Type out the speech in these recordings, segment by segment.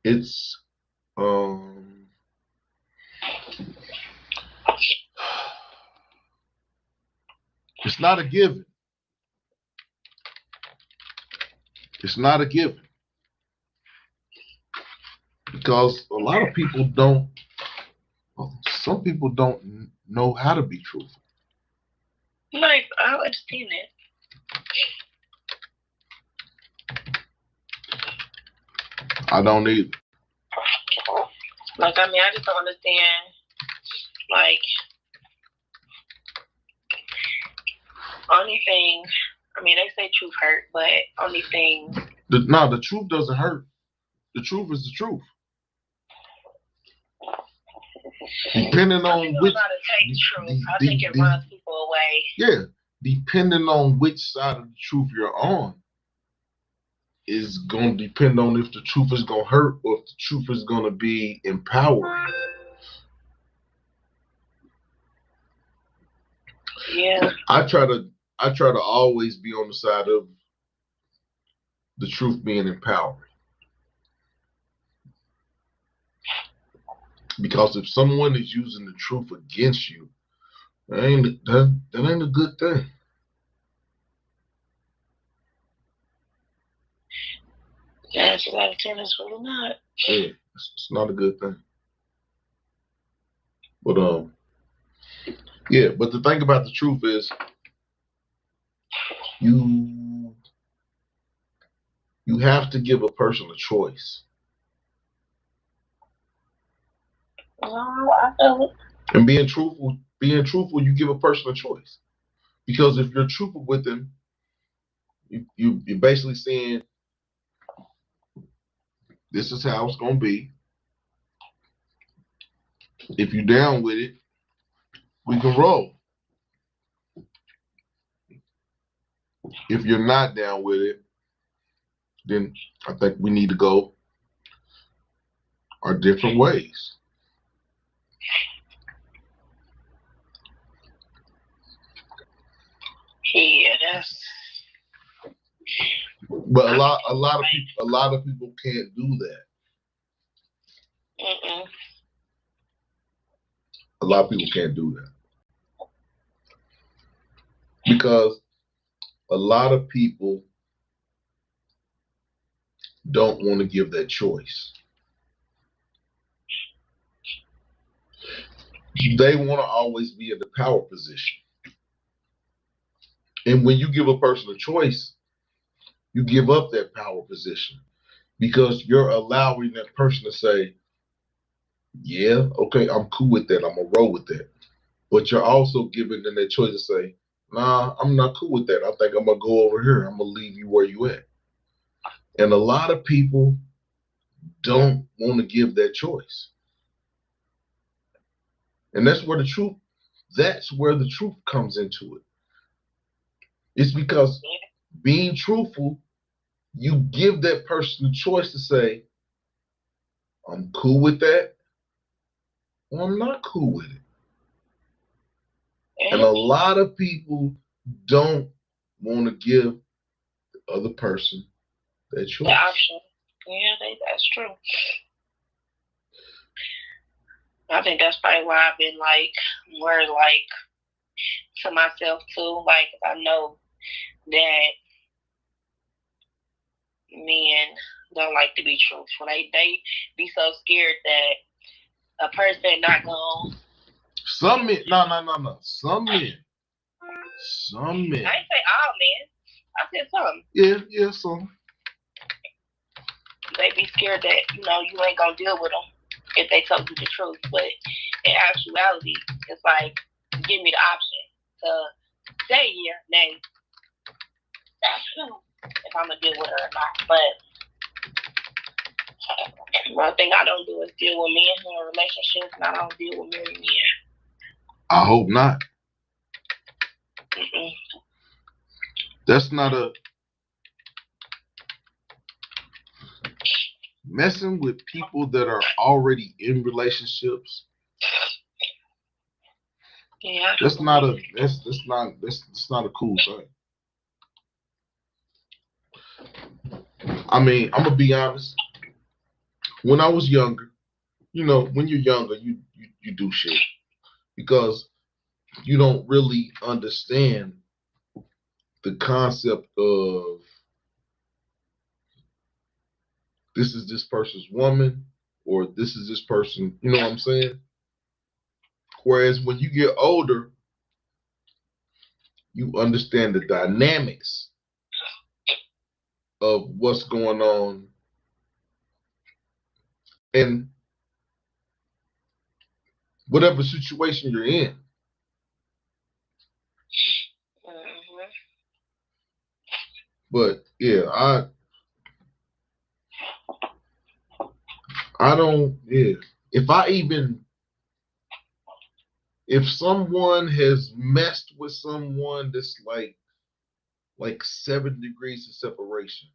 It's it's not a given. It's not a given because a lot of people don't. Some people don't know how to be truthful. Like, I understand it. I don't either. Like, I mean, I just don't understand. Like, only thing, I mean, they say truth hurt, but only thing. The truth doesn't hurt. The truth is the truth. Depending on which, I think it runs people away. Yeah, depending on which side of the truth you're on, is going to depend on if the truth is going to hurt or if the truth is going to be empowering. Yeah. I try to always be on the side of the truth being empowering. Because if someone is using the truth against you, that ain't a good thing. Yeah, it's like it's really not. Yeah, it's not a good thing. But yeah, but the thing about the truth is you have to give a person a choice. I don't. And being truthful, you give a person a choice. Because if you're truthful with them, you're basically saying, this is how it's gonna be. If you're down with it, we can roll. If you're not down with it, then I think we need to go our different ways. Yeah, that's. But a lot of people can't do that. A lot of people can't do that because a lot of people don't want to give that choice. They want to always be in the power position. And when you give a person a choice, you give up that power position because you're allowing that person to say, yeah, okay, I'm cool with that. I'm going to roll with that. But you're also giving them that choice to say, nah, I'm not cool with that. I think I'm going to go over here. I'm going to leave you where you at. And a lot of people don't want to give that choice. And that's where the truth comes into it. It's because being truthful, you give that person the choice to say, I'm cool with that, or I'm not cool with it. And a lot of people don't want to give the other person that choice. The option. Yeah, that's true. I think that's probably why I've been like more like to myself too. Like I know that men don't like to be truthful. They be so scared that a person not gonna. Some men, no. Some men. I ain't say all men. I said some. Yeah, some. They be scared that you ain't gonna deal with them if they tell you the truth. But in actuality, it's like give me the option to say yeah, nay. That's true. If I'm gonna deal with her or not. But one thing I don't do is deal with men who are in relationships, and I don't deal with married men. I hope not. Mm-mm. That's not a messing with people that are already in relationships. Yeah. That's not a cool thing. I mean, I'm gonna be honest. when I was younger, when you're younger, you do shit because you don't really understand the concept of this is this person's woman or this is this person, you know what I'm saying? Whereas when you get older, you understand the dynamics of what's going on in whatever situation you're in. Mm-hmm. But yeah, I don't, yeah. If someone has messed with someone that's like 7 degrees of separation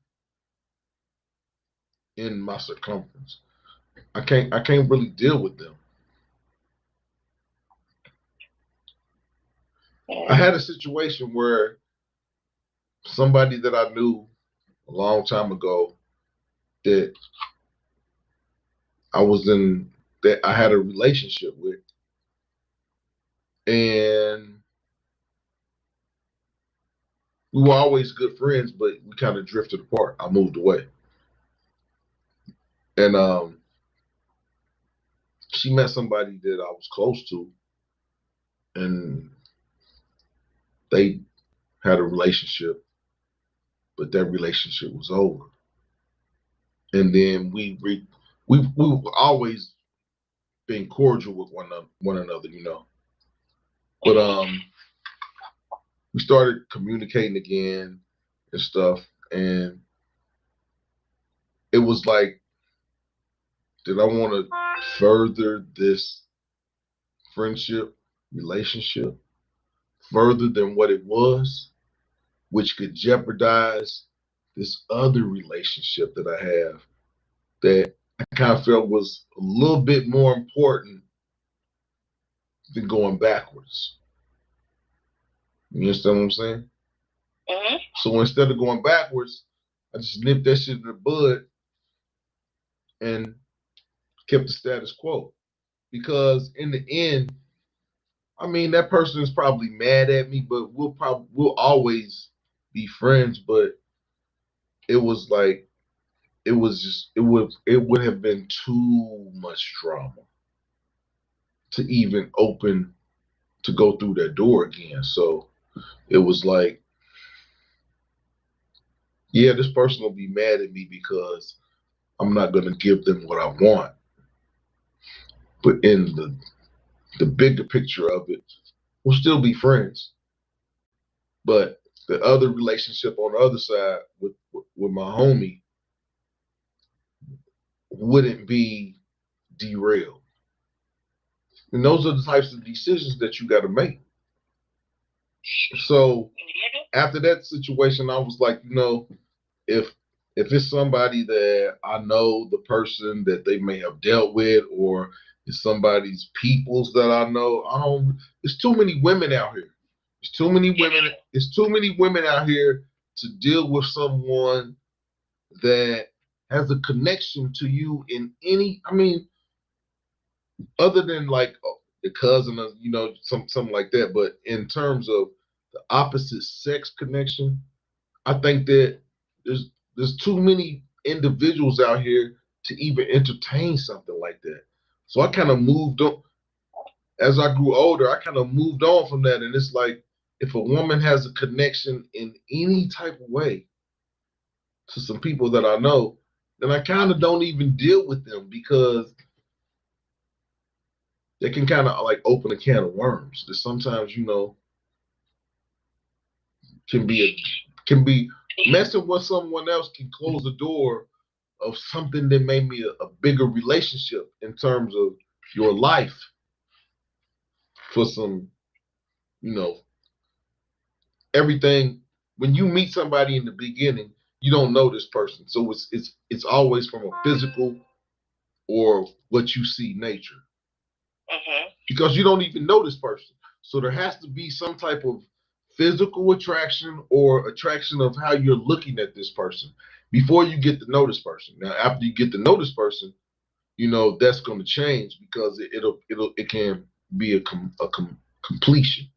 in my circumference, I can't really deal with them. I had a situation where somebody that I knew a long time ago that I had a relationship with, and we were always good friends, but we kind of drifted apart. I moved away, and she met somebody that I was close to, and they had a relationship, but that relationship was over. And then we've always been cordial with one another, But we started communicating again and stuff, and it was like, did I want to further this friendship, relationship, further than what it was, which could jeopardize this other relationship that I have that I kind of felt was a little bit more important than going backwards. You understand what I'm saying? Mm-hmm. So instead of going backwards, I just nipped that shit in the bud and kept the status quo. Because in the end, I mean, that person is probably mad at me, but we'll always be friends. But it was like it would have been too much drama to even open to go through that door again. So it was like, yeah, this person will be mad at me because I'm not gonna give them what I want. But in the bigger picture of it, we'll still be friends. But the other relationship on the other side with my homie wouldn't be derailed. And those are the types of decisions that you got to make. So after that situation, I was like, if if it's somebody that I know the person that they may have dealt with, or it's somebody's peoples that I know, I don't. There's too many women out here. There's too many women. There's too many women out here to deal with someone that has a connection to you in any. I mean, other than like the cousin or something like that. But in terms of the opposite sex connection, I think that there's too many individuals out here to even entertain something like that. So I kind of moved on as I grew older. I kind of moved on from that, and it's like if a woman has a connection in any type of way to some people that I know, then I kind of don't even deal with them because they can kind of like open a can of worms that sometimes can be messing with someone else can close the door of something that made me a bigger relationship in terms of your life for some you know everything. When you meet somebody in the beginning, you don't know this person, so it's always from a physical or what you see nature. Because you don't even know this person. So there has to be some type of physical attraction or attraction of how you're looking at this person before you get to know this person. Now, after you get to know this person, that's going to change because it can be a completion.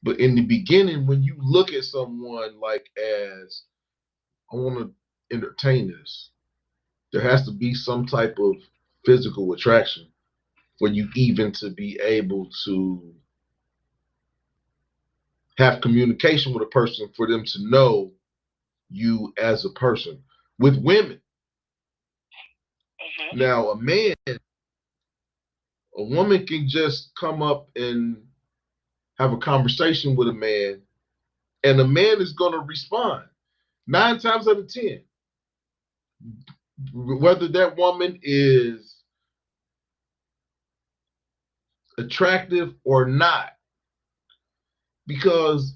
But in the beginning, when you look at someone like as I want to entertain this, there has to be some type of physical attraction for you even to be able to have communication with a person for them to know you as a person. With women, now a woman can just come up and have a conversation with a man, and the man is going to respond 9 times out of 10, whether that woman is attractive or not, because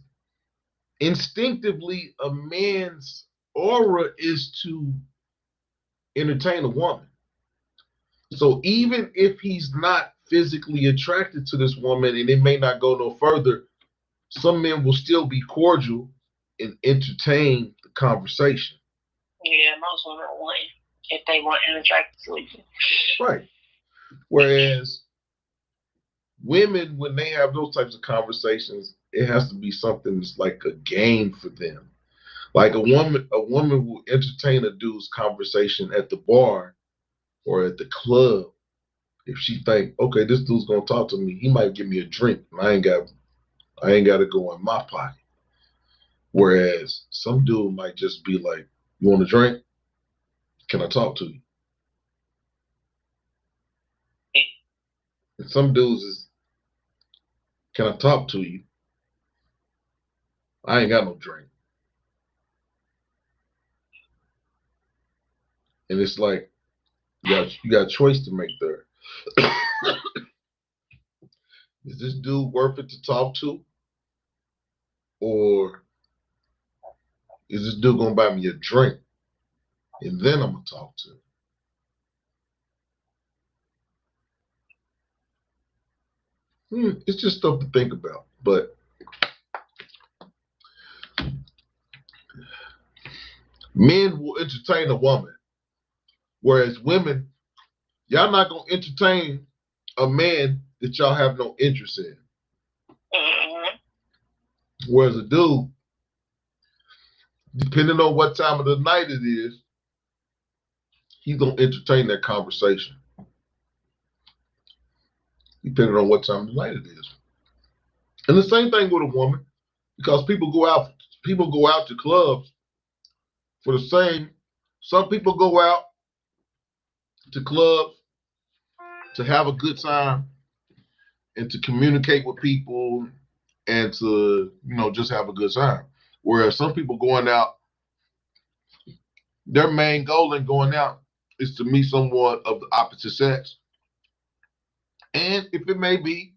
instinctively a man's aura is to entertain a woman. So even if he's not physically attracted to this woman and it may not go no further, some men will still be cordial and entertain the conversation. Yeah, most women want if they want an attracted to you. Right. Whereas women, when they have those types of conversations, it has to be something that's like a game for them. Like a woman will entertain a dude's conversation at the bar or at the club if she think, okay, this dude's gonna talk to me. He might give me a drink, and I ain't got to go in my pocket. Whereas some dude might just be like, "You want a drink? Can I talk to you?" And some dudes is, "Can I talk to you? I ain't got no drink." And it's like you got a choice to make there. Is this dude worth it to talk to, or is this dude gonna buy me a drink and then I'm gonna talk to him? It's just stuff to think about. But men will entertain a woman, whereas women, y'all not gonna entertain a man that y'all have no interest in. Whereas a dude, depending on what time of the night it is, he's gonna entertain that conversation. Depending on what time of the night it is. And the same thing with a woman, because people go out to clubs for the same. Some people go out to clubs to have a good time and to communicate with people and to, just have a good time. Whereas some people going out, their main goal in going out is to meet someone of the opposite sex. And if it may be,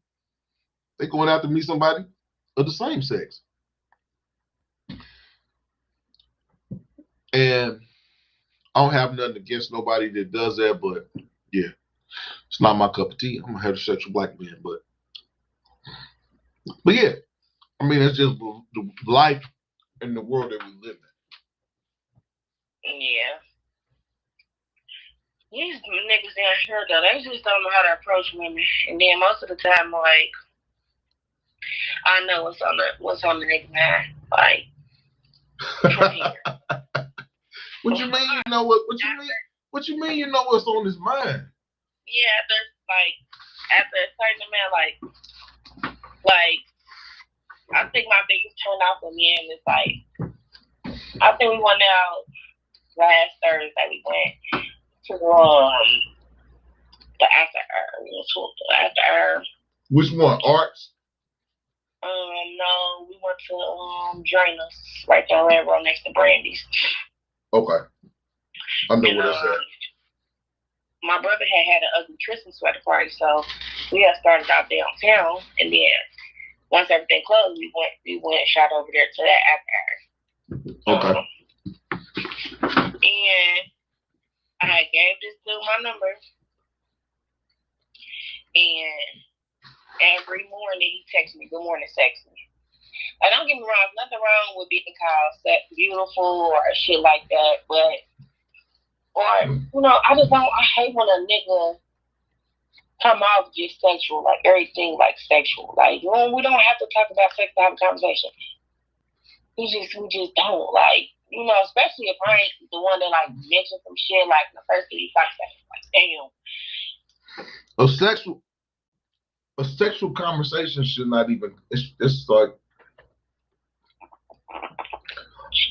they're going out to meet somebody of the same sex. And I don't have nothing against nobody that does that, but yeah, it's not my cup of tea. I'm a heterosexual black man, but yeah, I mean, it's just the life and the world that we live in. Yeah. These niggas down here, though, they just don't know how to approach women. And then most of the time, like, I know what's on the nigga mind. Like, what you mean? You know what you mean? What you mean? You know what's on his mind? Yeah, after a certain amount, like, I think my biggest turn off with men is like, I think we went out last Thursday. We went to the after hour. Which one? Arts? No, we went to Drainers, right there on Railroad next to Brandy's. Okay. I know where that's at. My brother had an ugly Christmas sweater party, so we had started out downtown, and then once everything closed, we went and shot over there to that after hours. Okay. And I gave this dude my number, and every morning he texts me, "Good morning, sexy." Like, don't get me wrong, nothing wrong with being called beautiful or shit like that, but Or, I just don't, I hate when a nigga come off just sexual, like everything like sexual. Like, we don't have to talk about sex to have a conversation. We just don't. Like, especially if I ain't the one that like mentioned some shit like the first thing you talk about. Like, damn. A sexual conversation should not even, it's like,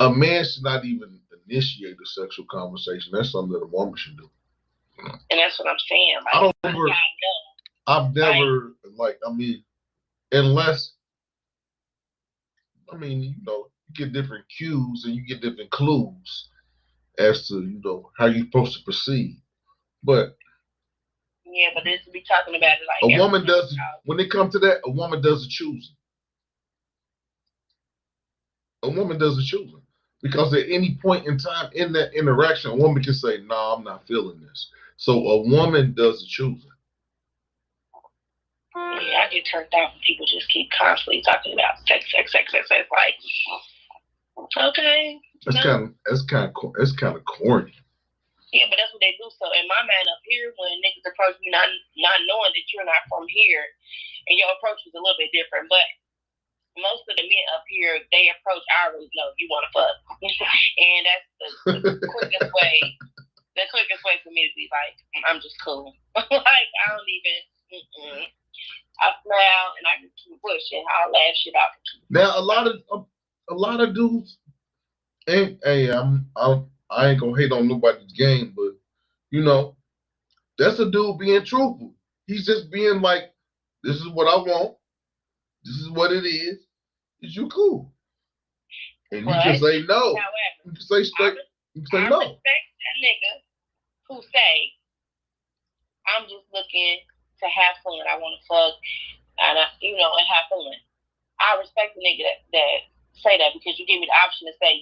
a man should not even initiate a sexual conversation. That's something that a woman should do. And that's what I'm saying. Like, I've never, unless, you get different cues and you get different clues as to, how you're supposed to proceed. But yeah, but this we talking about it like a woman does, when it comes to that, a woman does the choosing. A woman does the choosing. Because at any point in time in that interaction, a woman can say, "No, I'm not feeling this." So a woman does the choosing. Yeah, I get turned off when people just keep constantly talking about sex. Like, okay. That's kind of corny. Yeah, but that's what they do. So in my mind up here, when niggas approach me not knowing that you're not from here, and your approach is a little bit different, but most of the men up here, they approach, I already know you want to fuck. And that's the quickest way. The quickest way for me to be like, I'm just cool. Like, I don't even, I smile and I just keep pushing. I'll laugh shit off. Now, a lot of dudes, I ain't gonna hate on nobody's game, but, that's a dude being truthful. He's just being like, this is what I want. This is what it is. Is you cool? And you can say no. However, you can say straight. You can say no. I respect a nigga who say, I'm just looking to have fun. I want to fuck, and and have fun. I respect the nigga that say that, because you give me the option to say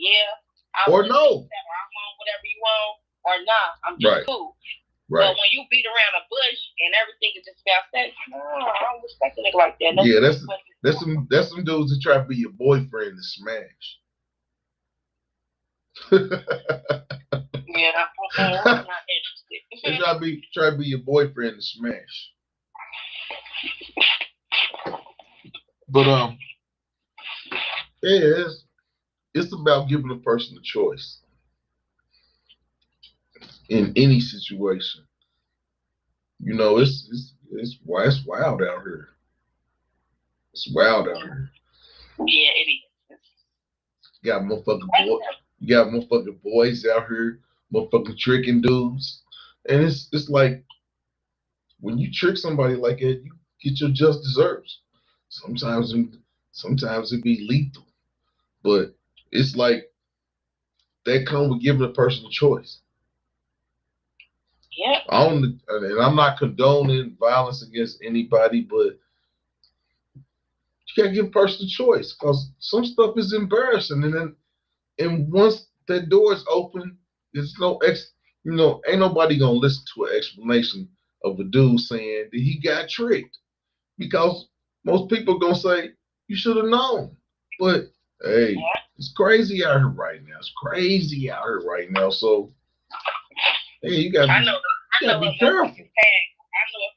or no, or I want whatever you want, or nah, I'm just cool. Right. But when you beat around a bush and everything is just about sex, no, I don't respect a nigga like that. That's some dudes that try to be your boyfriend to smash. Yeah, I'm not interested. They try to be your boyfriend to smash. But it's about giving a person a choice in any situation. It's wild out here. It's wild out here. Yeah, it is. You got motherfucking boys out here, motherfucking tricking dudes, and it's like, when you trick somebody like that, you get your just desserts. Sometimes it be lethal, but it's like that comes with giving a person a choice. Yeah. And I'm not condoning violence against anybody, but you gotta give a person a choice, because some stuff is embarrassing, and once that door is open, there's ain't nobody gonna listen to an explanation of a dude saying that he got tricked, because most people gonna say you should have known. But hey, it's crazy out here right now. So hey, you gotta be careful. I know a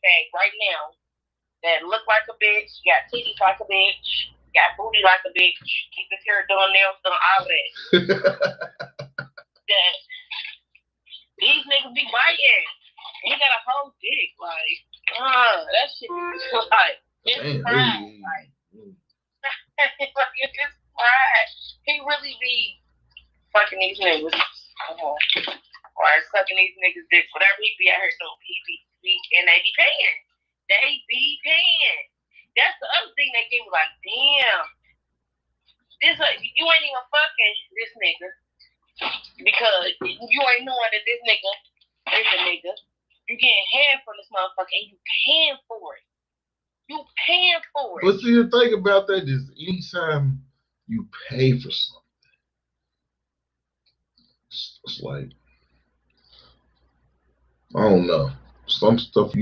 fag right now that look like a bitch, got titties like a bitch, got booty like a bitch, keep his hair done, nails done, all that. That these niggas be biting. He got a whole dick, like, that shit is like, it's pride. Like, it's pride. He really be fucking these niggas. Or sucking these niggas' dicks, whatever he be out here doing. He be, and they be paying. That's the other thing that gave me, like, damn. You ain't even fucking this nigga, because you ain't knowing that this nigga is a nigga. You getting head from this motherfucker, and you paying for it. But see, the thing about that is, anytime you pay for something, it's like, I don't know. Some stuff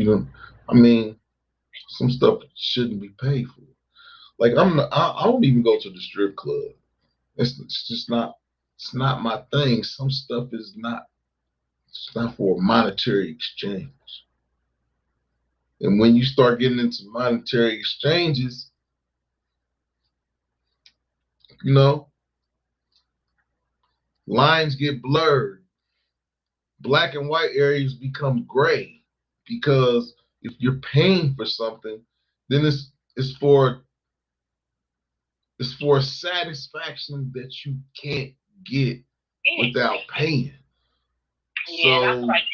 some stuff shouldn't be paid for. Like, I don't even go to the strip club. It's just not. It's not my thing. Some stuff is not It's not for a monetary exchange. And when you start getting into monetary exchanges, you know, lines get blurred. Black and white areas become gray, because if you're paying for something, then it's for satisfaction that you can't get without paying. Yeah, that's like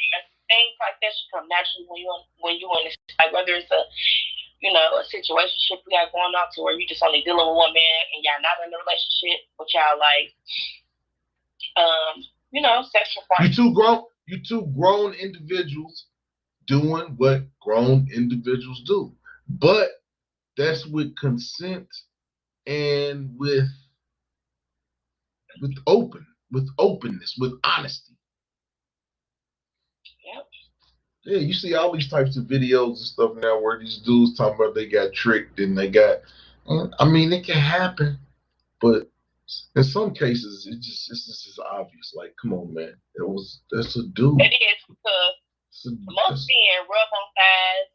things like that should come naturally when you in like whether it's a a situationship you got going on to where you just only dealing with one man and y'all not in a relationship, but y'all like sexual partners. You two grown individuals doing what grown individuals do. But that's with consent and with openness, with honesty. Yep. Yeah, you see all these types of videos and stuff now where these dudes talking about they got tricked and they got. I mean, it can happen, but in some cases it's just obvious. Like, come on, man, that's a dude. It is, because most men rub on thighs,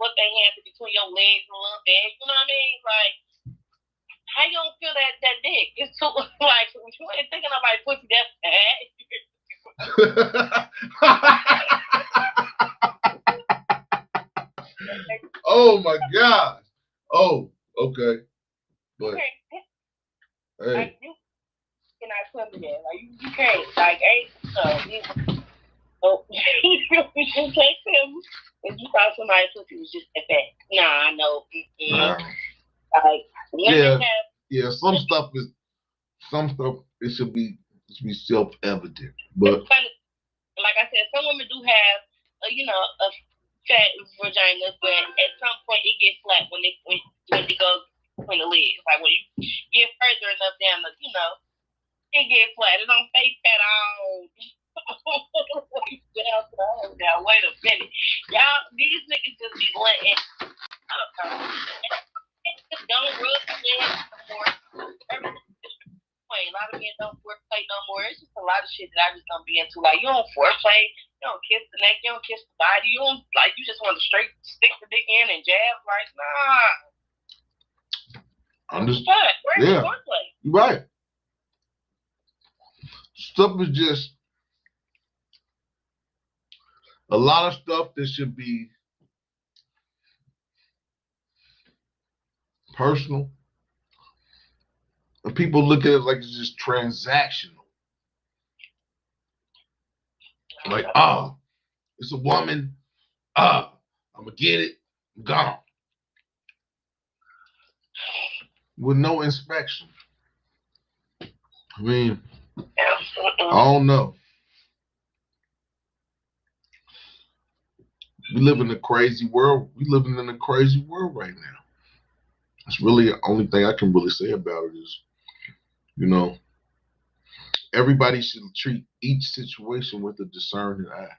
put their hands between your legs a little bit. You know what I mean? Like, how you don't feel that dick? It's too like you ain't thinking about pussy that bad. Oh my God. Oh, okay. But okay. Hey. Like, you cannot come to that. Like you can't. Like you can't tell me if you thought somebody's pussy was just that bad. Nah, I know. Like yeah. Some stuff it should be self-evident. But like I said, some women do have a fat vagina, but at some point it gets flat when it goes between the legs. Like when you get further enough down, it gets flat. It don't stay fat all down. Wait a minute, y'all. These niggas just be letting. I don't know. Just don't rub the legs anymore. A lot of men don't foreplay no more. It's just a lot of shit that I just don't be into. Like, you don't foreplay, you don't kiss the neck, you don't kiss the body, you don't you just want to straight stick the dick in and jab. Like, nah. Understand? Where's the foreplay? Right. Stuff is just a lot of stuff that should be personal. And people look at it like it's just transactional. Like, it's a woman. I'm going to get it. I'm gone. With no inspection. I mean, I don't know. We live in a crazy world. We living in a crazy world right now. That's really the only thing I can really say about it is, everybody should treat each situation with a discerning eye.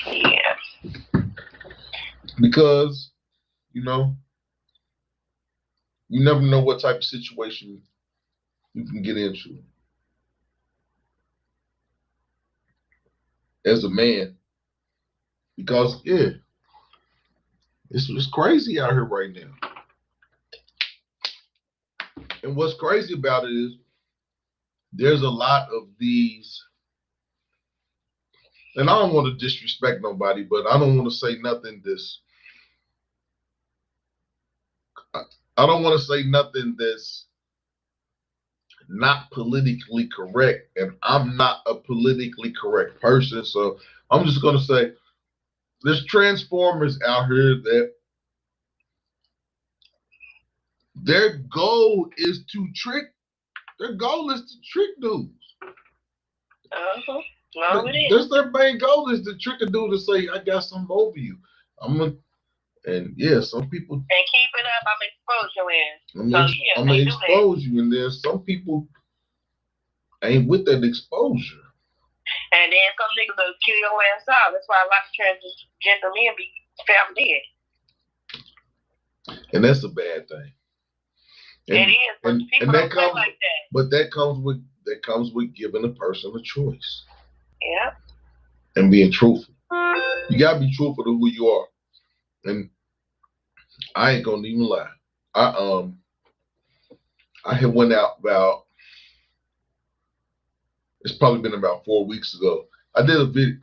Yeah. Because, you never know what type of situation you can get into. As a man. Because, it's crazy out here right now. And what's crazy about it is there's a lot of these, and I don't want to disrespect nobody, but I don't want to say nothing that's not politically correct, and I'm not a politically correct person, so I'm just going to say there's transformers out here that their goal is to trick dudes. No, it is. That's their main goal, is to trick a dude to say, I got something over you. Some people. And keep it up, I'm expose your ass. I'm going to expose you, and then some people ain't with that exposure. And then some niggas will kill your ass out. That's why a lot of transgender men be found dead. And that's a bad thing. It is, but people don't play like that. But that comes with that comes with giving a person a choice. Yeah. And being truthful. You gotta be truthful to who you are. And I ain't gonna even lie. I had went out about, it's probably been about 4 weeks ago. I did a video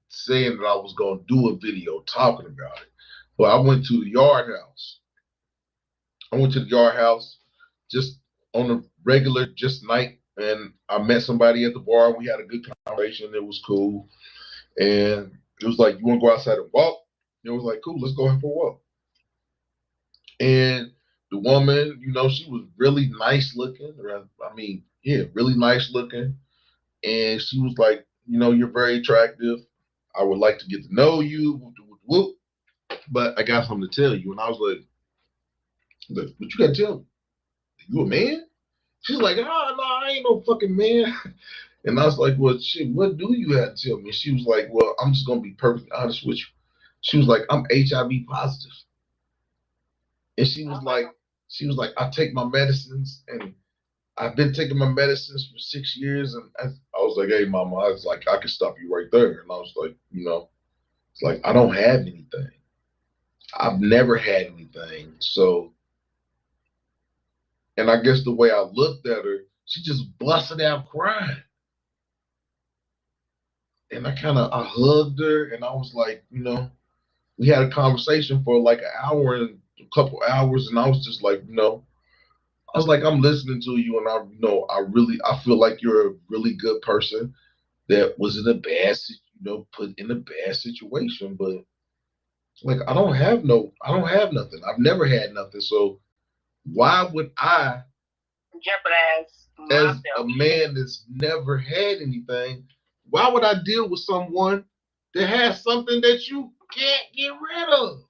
saying that I was gonna do a video talking about it. But I went to the yard house. I went to the yard house just on a regular just night, and I met somebody at the bar. We had a good conversation. It was cool. And it was like, you want to go outside and walk? It was like, cool, let's go out for a walk. And the woman, she was really nice looking. I mean, yeah, really nice looking. And she was like, you're very attractive. I would like to get to know you. Whoop, whoop, whoop. But I got something to tell you. And I was like, what you got to tell me? You a man? She's like, no, I ain't no fucking man. And I was like, well, shit, what do you have to tell me? And she was like, well, I'm just going to be perfectly honest with you. She was like, I'm HIV positive. And she was like, I take my medicines, and I've been taking my medicines for 6 years. And I was like, hey, mama, I was like, I can stop you right there. And I was like, it's like, I don't have anything. I've never had anything. So, and I guess the way I looked at her, she just busted out crying. And I hugged her, and I was like, we had a conversation for like an hour and a couple hours, and I was just like, I was like, I'm listening to you, and I feel like you're a really good person that was in a bad, put in a bad situation, but like, I don't have nothing. I've never had nothing. So why would I jeopardize as myself? A man that's never had anything? Why would I deal with someone that has something that you can't get rid of?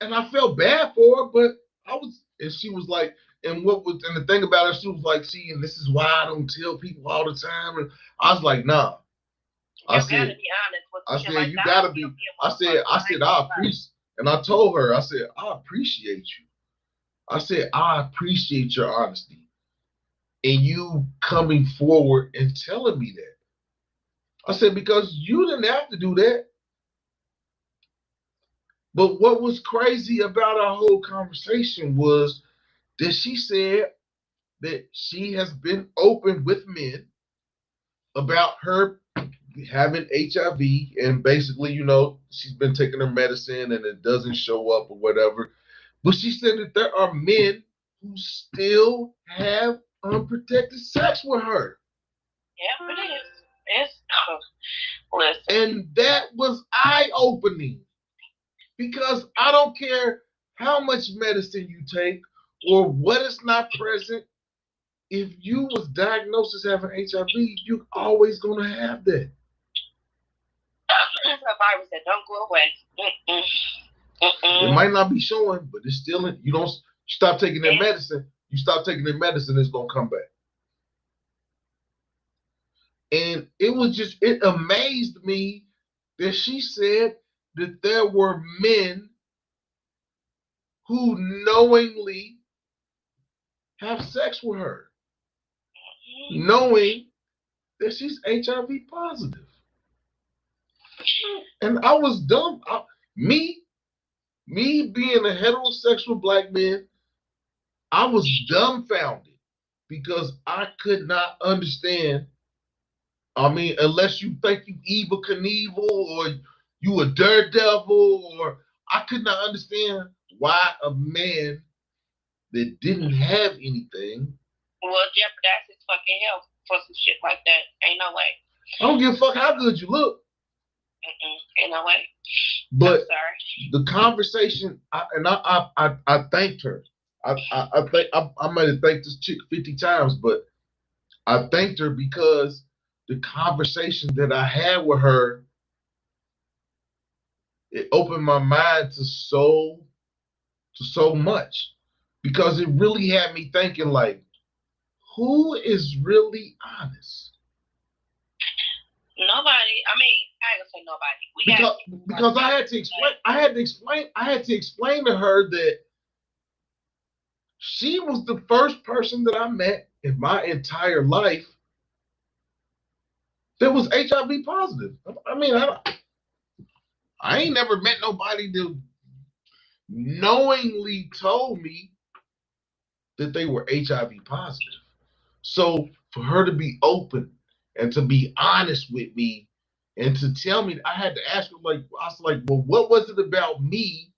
And I felt bad for her, but and she was like, and the thing about her, she was like, see, and this is why I don't tell people all the time. And I was like, nah. I said, you gotta be. I said, I appreciate, and I told her, I said, I appreciate you. I said, I appreciate your honesty and you coming forward and telling me that. I said, because you didn't have to do that. But what was crazy about our whole conversation was that she said that she has been open with men about her having HIV, and basically, she's been taking her medicine and it doesn't show up or whatever. But she said that there are men who still have unprotected sex with her. Yeah, it is. Listen. And that was eye-opening, because I don't care how much medicine you take or what is not present. If you was diagnosed as having HIV, you're always gonna have that. It's a virus that don't go away. It might not be showing, but it's still in. You don't stop taking that medicine. You stop taking that medicine, it's gonna come back. And it amazed me that she said that there were men who knowingly have sex with her, knowing that she's HIV positive. And I was dumb. Me being a heterosexual black man, I was dumbfounded because I could not understand. I mean, unless you think you Evil Knievel or you a daredevil, or I could not understand why a man that didn't have anything will jeopardize his fucking health for some shit like that. Ain't no way. I don't give a fuck how good you look. Ain't no way. But the conversation, I thanked her. I might have thanked this chick 50 times, but I thanked her because the conversation that I had with her, it opened my mind to so much, because it really had me thinking, like, who is really honest? Nobody. I mean, I ain't gonna say nobody. Because I had to explain to her that She was the first person that I met in my entire life that was HIV positive. I mean, I ain't never met nobody that knowingly told me that they were HIV positive. So for her to be open and to be honest with me and to tell me, I had to ask her, like, I was like, well, what was it about me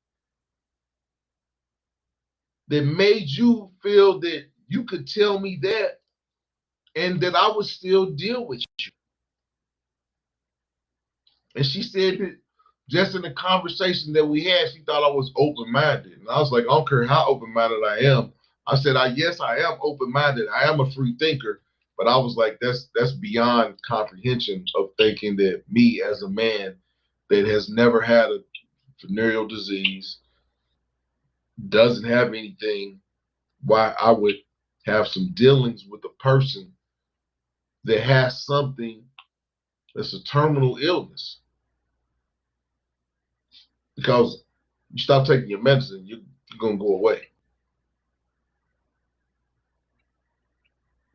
that made you feel that you could tell me that and that I would still deal with you? And she said that just in the conversation that we had, she thought I was open-minded. And I was like, I don't care how open-minded I am. I said, yes, I am open-minded. I am a free thinker. But I was like, that's beyond comprehension of thinking that me as a man that has never had a venereal disease, doesn't have anything, why I would have some dealings with a person that has something that's a terminal illness. Because you stop taking your medicine, you're gonna go away.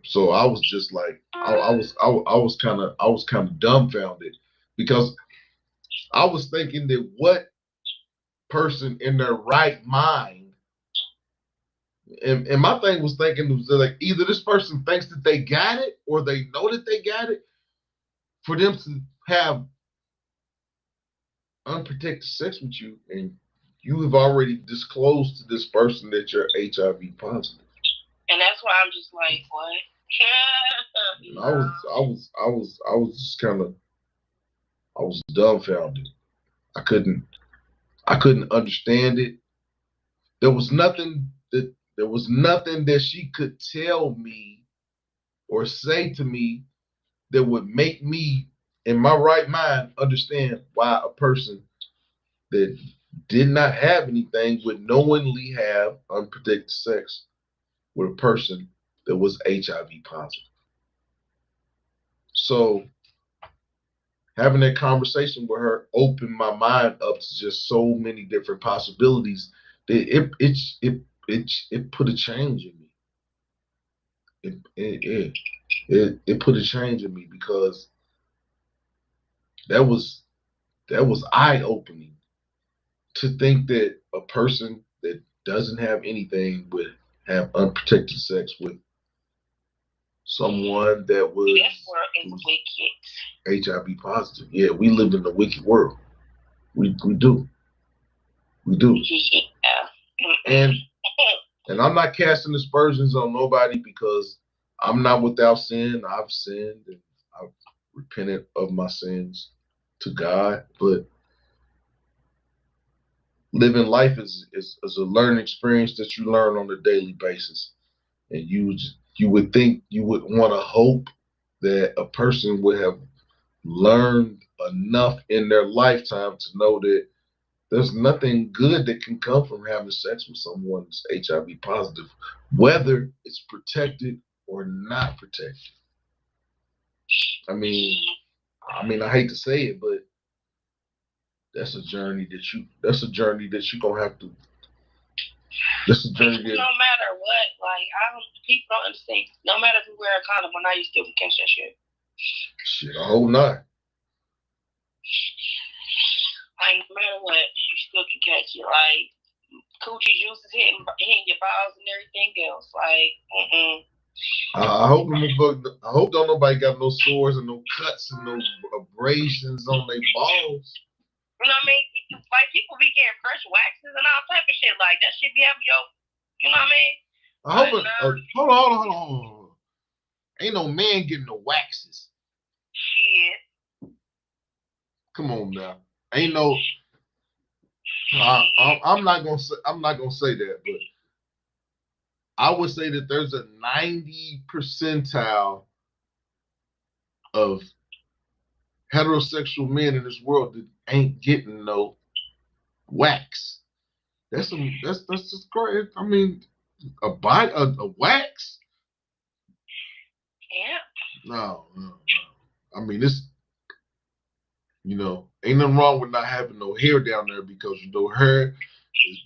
So I was just like, I was kind of dumbfounded, because I was thinking that what person in their right mind, and my thing was thinking was like, either this person thinks that they got it or they know that they got it, for them to have unprotected sex with you, and you have already disclosed to this person that you're HIV positive. And that's why I'm just like, what? I was just kind of, I was dumbfounded. I couldn't understand it. There was nothing that she could tell me or say to me that would make me in my right mind understand why a person that did not have anything would knowingly have unprotected sex with a person that was HIV positive. So having that conversation with her opened my mind up to just so many different possibilities that it put a change in me. It put a change in me, because that was eye opening, to think that a person that doesn't have anything would have unprotected sex with someone that was, this world is wicked. HIV positive. Yeah, we live in a wicked world. We do. Yeah. And I'm not casting aspersions on nobody, because I'm not without sin. I've sinned and I've repented of my sins to God. But living life is a learning experience that you learn on a daily basis. And you would think, you would want to hope that a person would have learned enough in their lifetime to know that there's nothing good that can come from having sex with someone that's HIV positive, whether it's protected or not protected. I mean, I hate to say it, but that's a journey that you're gonna have to. That's a journey that, no matter what, like, people don't understand. No matter if you wear a condom or not, you still can catch that shit. Shit, I hope not. Like, no matter what, you still can catch it. Like, coochie juice is hitting your balls and everything else. Like, I hope don't nobody got no sores and no cuts and no abrasions on their balls. You know what I mean? Like, people be getting fresh waxes and all type of shit. Like, that shit be having you know what I mean? Hold on. Ain't no man getting no waxes. Shit. Come on now. Ain't no. I'm not gonna say that, but I would say that there's a 90 percentile of heterosexual men in this world that ain't getting no wax. That's just great. I mean, a wax? Yeah. No. I mean, it's, ain't nothing wrong with not having no hair down there, because hair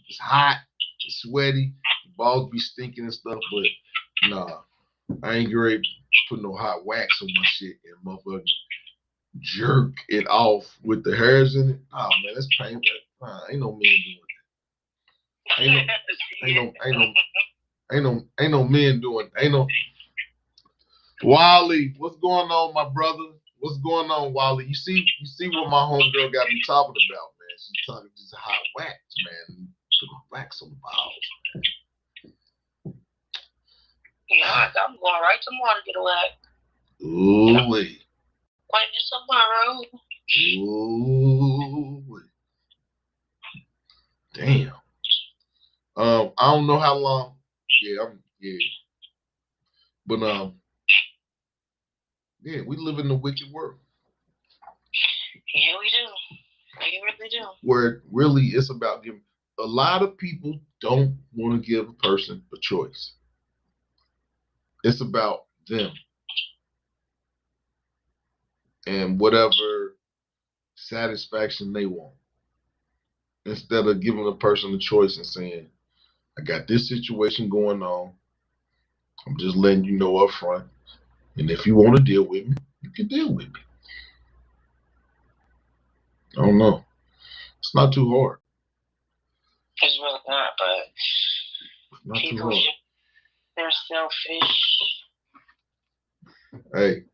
is hot, it's sweaty. balls be stinking and stuff, but nah, I ain't great put no hot wax on my shit and motherfucker jerk it off with the hairs in it. Oh man, that's painful. Ain't no men doing that. Ain't no men doing. Ain't no. Wally, what's going on, my brother? What's going on, Wally? You see what my homegirl got me talking about, man. She's talking just hot wax, man. Put wax on the balls, man. Yeah, I'm going right tomorrow to get a wax. Ooh wait. Tomorrow. Ooh wait. Damn. I don't know how long. Yeah. But yeah, we live in the wicked world. Yeah, we do. We really do. Where really it's about giving. A lot of people don't want to give a person a choice. It's about them and whatever satisfaction they want. Instead of giving a person a choice and saying, I got this situation going on. I'm just letting you know up front. And if you want to deal with me, you can deal with me. I don't know. It's not too hard. It's really not, but people, they're selfish. Hey,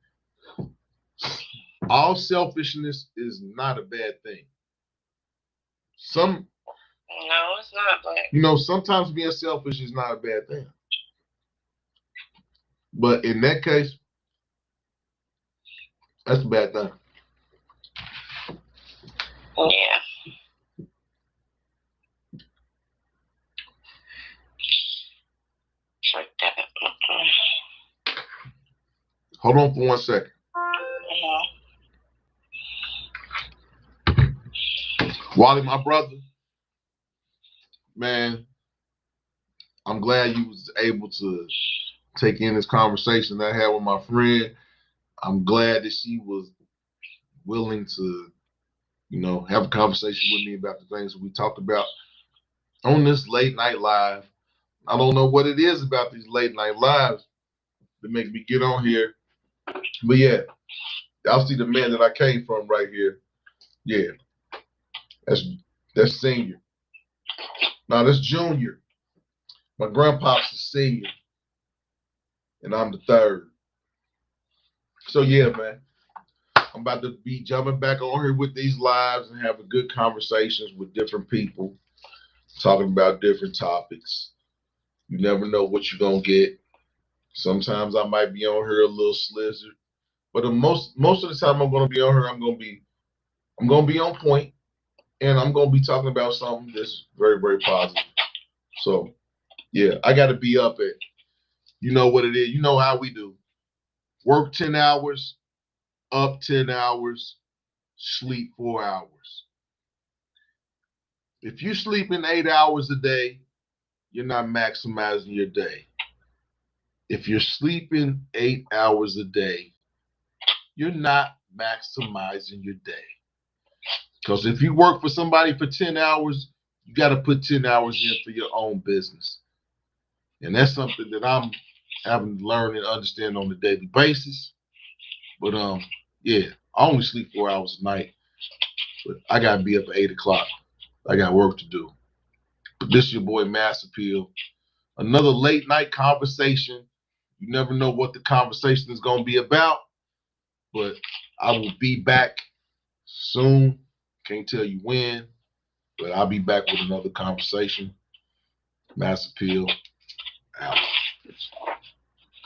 all selfishness is not a bad thing. No, it's not, but sometimes being selfish is not a bad thing. But in that case, that's a bad thing. Yeah. Like that. Hold on for 1 second. Wally, my brother, man, I'm glad you was able to take in this conversation that I had with my friend. I'm glad that she was willing to, have a conversation with me about the things that we talked about on this late night live. I don't know what it is about these late night lives that make me get on here. But yeah, y'all see the man that I came from right here. Yeah. That's senior. Now that's junior. My grandpa's the senior. And I'm the third. So yeah, man. I'm about to be jumping back on here with these lives and having good conversations with different people, talking about different topics. You never know what you're gonna get. Sometimes I might be on here a little slizzard, but most of the time I'm gonna be on here. I'm gonna be on point, and I'm gonna be talking about something that's very, very positive. So yeah, I got to be up at. You know what it is. You know how we do. Work 10 hours, up 10 hours, sleep 4 hours. If you sleep in 8 hours a day, you're not maximizing your day. If you're sleeping 8 hours a day, you're not maximizing your day. Because if you work for somebody for 10 hours, you got to put 10 hours in for your own business. And that's something that I'm having to learn and understand on a daily basis. But yeah, I only sleep 4 hours a night. But I got to be up at 8 o'clock. I got work to do. But this is your boy Mass Apeal. Another late night conversation. You never know what the conversation is going to be about. But I will be back soon. Can't tell you when. But I'll be back with another conversation. Mass Apeal out.